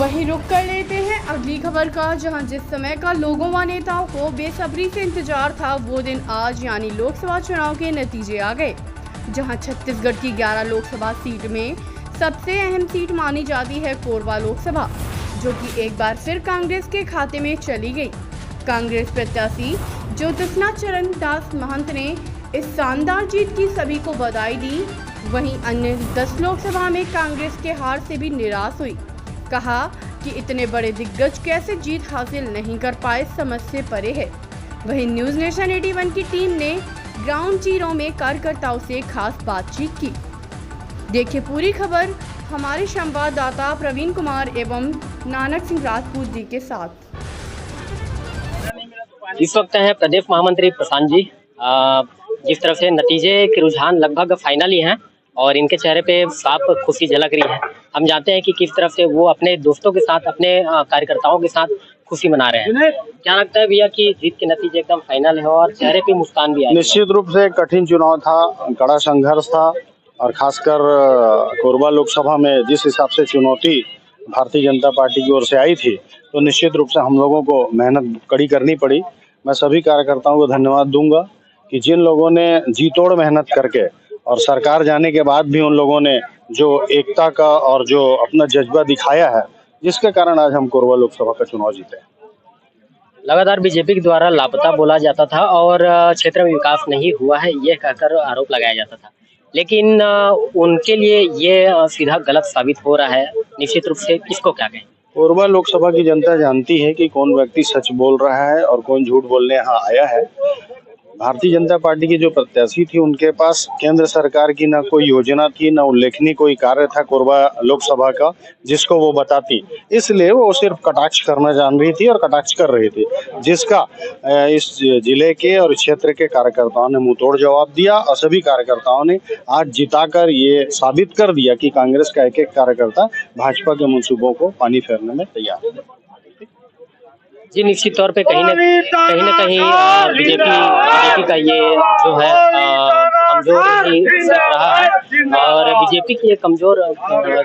वहीं रुक कर लेते हैं अगली खबर का, जहां जिस समय का लोगों व नेताओं को बेसब्री से इंतजार था वो दिन आज यानी लोकसभा चुनाव के नतीजे आ गए। जहां छत्तीसगढ़ की 11 लोकसभा सीट में सबसे अहम सीट मानी जाती है कोरबा लोकसभा, जो कि एक बार फिर कांग्रेस के खाते में चली गई। कांग्रेस प्रत्याशी ज्योत्सना चरण दास महंत ने इस शानदार जीत की सभी को बधाई दी। वहीं अन्य 10 लोकसभा में कांग्रेस के हार से भी निराश हुई। कहा कि इतने बड़े दिग्गज कैसे जीत हासिल नहीं कर पाए, समझ से परे है। वहीं न्यूज़ नेशन 81 की टीम ने ग्राउंड जीरो में कार्यकर्ताओं से खास बातचीत की। देखिए पूरी खबर हमारे संवाददाता प्रवीण कुमार एवं नानक सिंह राजपूत जी के साथ। इस वक्त हैं प्रदेश महामंत्री प्रशांत जी। जिस तरह से नतीजे के रुझान लगभग फाइनल ही हैं और इनके चेहरे पे साफ खुशी झलक रही है। हम जानते हैं कि किस तरह से वो अपने दोस्तों के साथ, अपने कार्यकर्ताओं के साथ खुशी मना रहे हैं। क्या लगता है भैया कि जीत के नतीजे एकदम फाइनल है और चेहरे पे मुस्कान भी आई? निश्चित रूप से कठिन चुनाव था, कड़ा संघर्ष था और खासकर कोरबा लोकसभा में जिस हिसाब से चुनौती भारतीय जनता पार्टी की ओर से आई थी, तो निश्चित रूप से हम लोगों को मेहनत कड़ी करनी पड़ी। मैं सभी कार्यकर्ताओं को धन्यवाद दूंगा कि जिन लोगों ने जी तोड़ मेहनत करके और सरकार जाने के बाद भी उन लोगों ने जो एकता का और जो अपना जज्बा दिखाया है, जिसके कारण आज हम कोरबा लोकसभा का चुनाव जीते। लगातार बीजेपी के द्वारा लापता बोला जाता था और क्षेत्र में विकास नहीं हुआ है, ये कहकर आरोप लगाया जाता था, लेकिन उनके लिए ये सीधा गलत साबित हो रहा है। निश्चित रूप से इसको क्या कहें? कोरबा लोकसभा की जनता जानती है कि कौन व्यक्ति सच बोल रहा है और कौन झूठ बोलने यहाँ आया है। भारतीय जनता पार्टी की जो प्रत्याशी थी, उनके पास केंद्र सरकार की ना कोई योजना थी, ना उल्लेखनीय कोई कार्य था कोरबा लोकसभा का जिसको वो बताती। इसलिए वो सिर्फ कटाक्ष करना जान रही थी और कटाक्ष कर रही थी, जिसका इस जिले के और क्षेत्र के कार्यकर्ताओं ने मुंह तोड़ जवाब दिया और सभी कार्यकर्ताओं ने आज जिताकर ये साबित कर दिया कि कांग्रेस का एक एक कार्यकर्ता भाजपा के मंसूबों को पानी फेरने में तैयार है। जी, निश्चित तौर पे कहीं न कहीं बीजेपी का ये जो है कमजोर ही रहा है और बीजेपी की ये कमजोर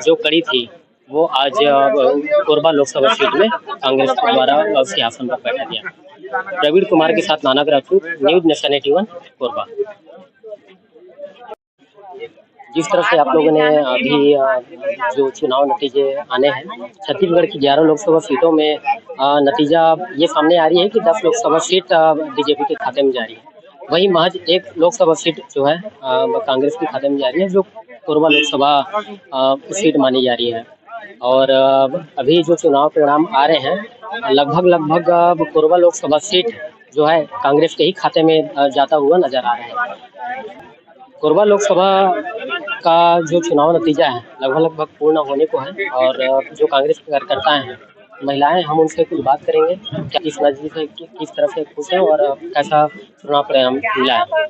जो कड़ी थी वो आज कोरबा लोकसभा सीट में कांग्रेस के द्वारा सिंहासन पर बैठा दिया। प्रवीण कुमार के साथ नानक राजपूत, न्यूज़ नेशन 81 कोरबा। जिस तरह से आप लोगों ने अभी जो चुनाव नतीजे आने हैं, छत्तीसगढ़ की 11 लोकसभा सीटों में नतीजा ये सामने आ रही है कि 10 लोकसभा सीट बीजेपी के खाते में जा रही है। वहीं महज एक लोकसभा सीट जो है कांग्रेस के खाते में जा रही है, जो कोरबा लोकसभा सीट मानी जा रही है। और अभी जो चुनाव परिणाम आ रहे हैं, लगभग कोरबा लोकसभा सीट जो है कांग्रेस के ही खाते में जाता हुआ नजर आ रहा है। कोरबा लोकसभा का जो चुनाव नतीजा है लगभग पूर्ण होने को है और जो कांग्रेस के कार्यकर्ता हैं, महिलाएं, हम उनसे कुछ बात करेंगे क्या इस नतीजे से किस तरह से खुश हैं और कैसा चुनाव परिणाम मिला है।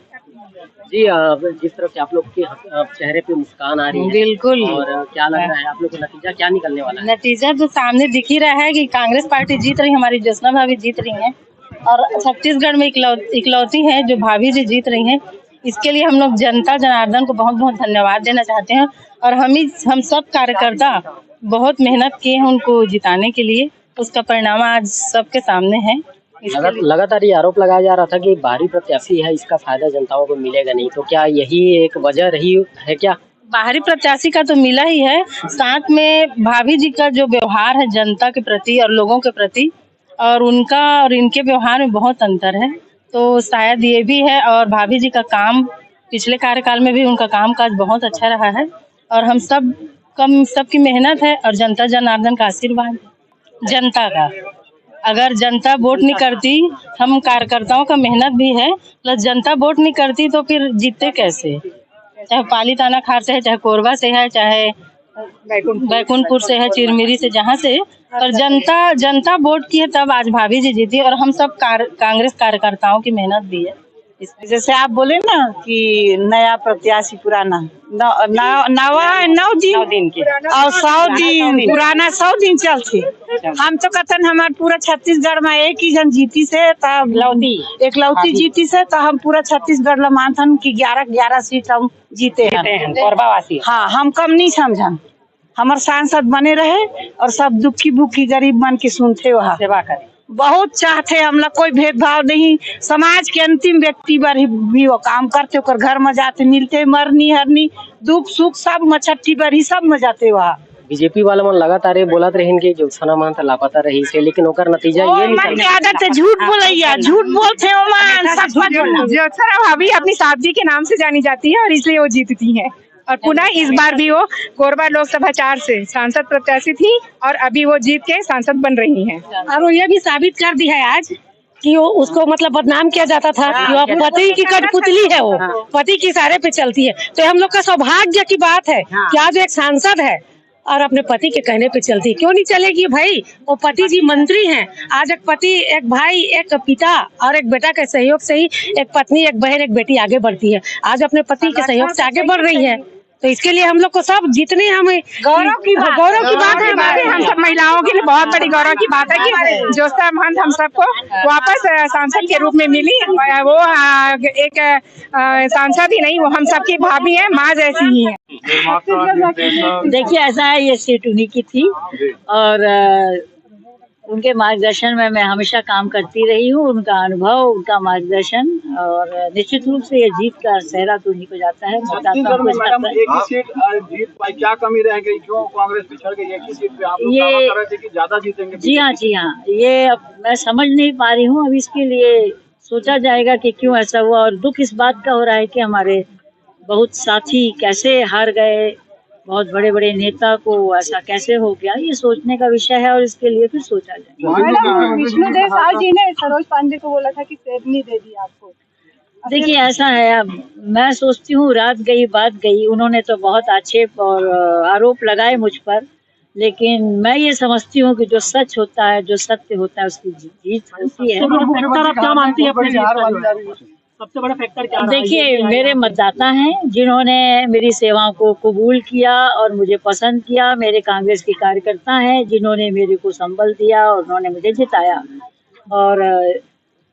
जी, जिस तरह से आप लोग के चेहरे पे मुस्कान आ रही है, बिल्कुल, और क्या लग रहा है आप लोग को नतीजा क्या निकलने वाला है? नतीजा तो सामने दिख ही रहा है कि कांग्रेस पार्टी जीत रही, हमारी ज्योत्सना भाभी जीत रही हैं और छत्तीसगढ़ में इकलौती है जो भाभी जी जीत रही हैं। इसके लिए हम लोग जनता जनार्दन को बहुत बहुत धन्यवाद देना चाहते हैं और हम सब कार्यकर्ता बहुत मेहनत किए हैं उनको जिताने के लिए। उसका परिणाम आज सबके सामने है। लगातार ये आरोप लगाया जा रहा था कि बाहरी प्रत्याशी है, इसका फायदा जनताओं को मिलेगा नहीं, तो क्या यही एक वजह रही है क्या? बाहरी प्रत्याशी का तो मिला ही है, साथ में भाभी जी का जो व्यवहार है जनता के प्रति और लोगों के प्रति, और उनका और इनके व्यवहार में बहुत अंतर है, तो शायद ये भी है। और भाभी जी का काम पिछले कार्यकाल में भी उनका कामकाज बहुत अच्छा रहा है और हम सबकी मेहनत है और जनता जनार्दन का आशीर्वाद जनता का। अगर जनता वोट नहीं करती, हम कार्यकर्ताओं का मेहनत भी है प्लस जनता वोट नहीं करती तो फिर जीतते कैसे? चाहे पाली ताना खार से है, चाहे कोरबा से है, चाहे बैकुंठपुर से है, चिरमिरी से, जहाँ से, पर जनता वोट की है तब आज भाभी जी जीती और हम सब कांग्रेस कार्यकर्ताओं की मेहनत भी है। जैसे आप बोले ना कि नया प्रत्याशी पुराना, 9 दिन के और 100 दिन पुराना 100 दिन चलते। हम तो कहते हमारे पूरा छत्तीसगढ़ में एक ही जन जीती से, तब एकलौती जीती से, तो हम पूरा छत्तीसगढ़ ला मानथन कि 11 सीट हम जीते हैं। कोरबावासी। हाँ, हम कम नहीं समझन। हमारे सांसद बने रहे और सब दुखी भूखी गरीब मन की सुनते वहाँ सेवा करे। बहुत चाहते हम लोग, कोई भेदभाव नहीं, समाज के अंतिम व्यक्ति पर भी वो काम करते, ओकर घर में जाते मिलते, मरनी हरनी दुख सुख सब मछट्टी पर ही सब में जाते वहाँ। बीजेपी वाला मन लगातार बोलत रहिन कि ज्योत्सना महंत लापता रही से, लेकिन ओकर नतीजा ये मन के आदत है झूठ बोलैया, झूठ बोलते हो मन, सच बोलना। ज्योत्सना भाभी अपनी सादगी के नाम से जानी जाती है और इसलिए वो जीतती हैं। और पुनः इस बार भी वो कोरबा लोकसभा 4 से सांसद प्रत्याशी थी और अभी वो जीत के सांसद बन रही हैं। और वो ये भी साबित कर दी है आज कि वो उसको मतलब बदनाम किया जाता था कि वो पति की कठपुतली है, वो पति के इशारे पे चलती है। तो हम लोग का सौभाग्य की बात है कि आज एक सांसद है और अपने पति के कहने पे चलती। क्यों नहीं चलेगी भाई, वो पति जी मंत्री हैं। आज एक पति, एक भाई, एक पिता और एक बेटा के सहयोग से ही एक पत्नी, एक बहन, एक बेटी आगे बढ़ती है। आज अपने पति के सहयोग से आगे बढ़ रही है, तो इसके लिए हम लोग को सब जितने हमें गौरव की बात है। हम सब महिलाओं के लिए बहुत बड़ी गौरव की बात है कि ज्योत्सना महंत हम सबको वापस सांसद के रूप में मिली। वो एक सांसद ही नहीं, वो हम सबकी भाभी है, माँ जैसी ही है। देखिए ऐसा है, ये सीट उन्हीं की थी और उनके मार्गदर्शन में मैं हमेशा काम करती रही हूँ। उनका अनुभव, उनका मार्गदर्शन, और निश्चित रूप से ये जीत का सेहरा तो उन्हीं को जाता है। मैडम एक ही सीट जीत पाई, क्या कमी रह गई, क्यों कांग्रेस पिछड़ गई एक ही सीट पे? आप लोग दावा कर रहे थे कि ज्यादा जीतेंगे। जी हाँ, ये अब मैं समझ नहीं पा रही हूँ। अब इसके लिए सोचा जाएगा कि क्यों ऐसा हुआ, और दुख इस बात का हो रहा है कि हमारे बहुत साथी कैसे हार गए, बहुत बड़े बड़े नेता को ऐसा कैसे हो गया, ये सोचने का विषय है और इसके लिए फिर सोचा जाए। विष्णुदेव साय जी ने सरोज पांडे को बोला था कि शेरनी दे दी आपको। देखिए ऐसा है, अब मैं सोचती हूँ रात गई बात गई। उन्होंने तो बहुत आक्षेप और आरोप लगाए मुझ पर, लेकिन मैं ये समझती हूँ कि जो सच होता है, जो सत्य होता है, उसकी जीत होती है। क्या मानती है सबसे बड़ा फैक्टर क्या? देखिए मेरे मतदाता हैं जिन्होंने मेरी सेवाओं को कबूल किया और मुझे पसंद किया। मेरे कांग्रेस के कार्यकर्ता हैं जिन्होंने मेरे को संबल दिया और उन्होंने मुझे जिताया। और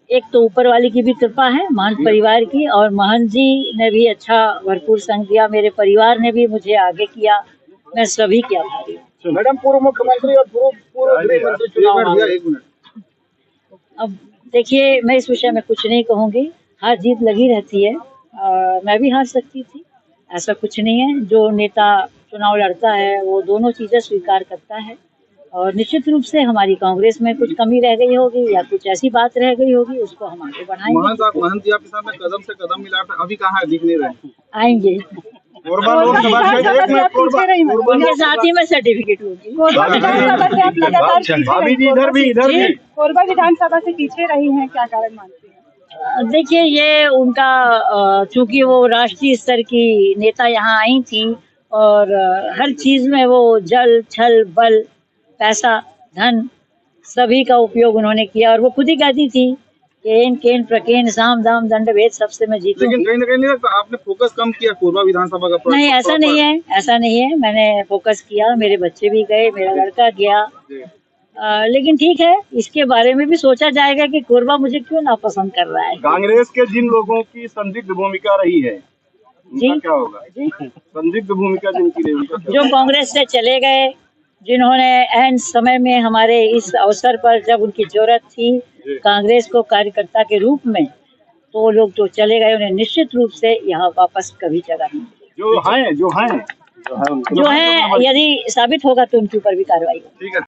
एक तो ऊपर वाले की भी कृपा है, महंत परिवार की, और महंत जी ने भी अच्छा भरपूर संग दिया। मेरे परिवार ने भी मुझे आगे किया, मैं सभी के आभारी हूँ। मैडम पूर्व मुख्यमंत्री और पूर्व गृह मंत्री चुनाव, अब देखिए मैं इस विषय में कुछ नहीं कहूँगी। हार जीत लगी रहती है, मैं भी हार सकती थी, ऐसा कुछ नहीं है। जो नेता चुनाव लड़ता है वो दोनों चीज़ें स्वीकार करता है, और निश्चित रूप से हमारी कांग्रेस में कुछ कमी रह गई होगी या कुछ ऐसी बात रह गई होगी, उसको हम आगे बढ़ाएंगे। महंत जी आपके साथ में कदम से कदम मिला था, अभी कहाँ है, दिख नहीं रहे? आएंगे उनके साथ ही मैं सर्टिफिकेट होगी। कोरबा विधानसभा से पीछे रही हैं, क्या कारण मानती हैं? देखिए ये उनका, चूंकि वो राष्ट्रीय स्तर की नेता यहाँ आई थी और हर चीज में वो जल छल बल पैसा धन सभी का उपयोग उन्होंने किया, और वो खुद ही कहती थी केन केन प्रकेन साम दाम दंड भेद सबसे मैं जीती। लेकिन कहीं ना कहीं नहीं आपने फोकस कम किया कोरबा विधानसभा का? नहीं, ऐसा नहीं है, ऐसा नहीं है। मैंने फोकस किया, मेरे बच्चे भी गए, मेरा लड़का गया। लेकिन ठीक है, इसके बारे में भी सोचा जाएगा कि कोरबा मुझे क्यों नापसंद कर रहा है। कांग्रेस के जिन लोगों की संदिग्ध भूमिका रही है, जी क्या होगा? जी संदिग्ध भूमिका जिनकी रही, जो कांग्रेस से चले गए, जिन्होंने अहम समय में हमारे इस अवसर पर जब उनकी जरूरत थी कांग्रेस को कार्यकर्ता के रूप में, तो वो लोग जो चले गए उन्हें निश्चित रूप से यहाँ वापस कभी जगह नहीं। जो है यदि साबित होगा तो उनके ऊपर भी कार्रवाई होगी। ठीक है।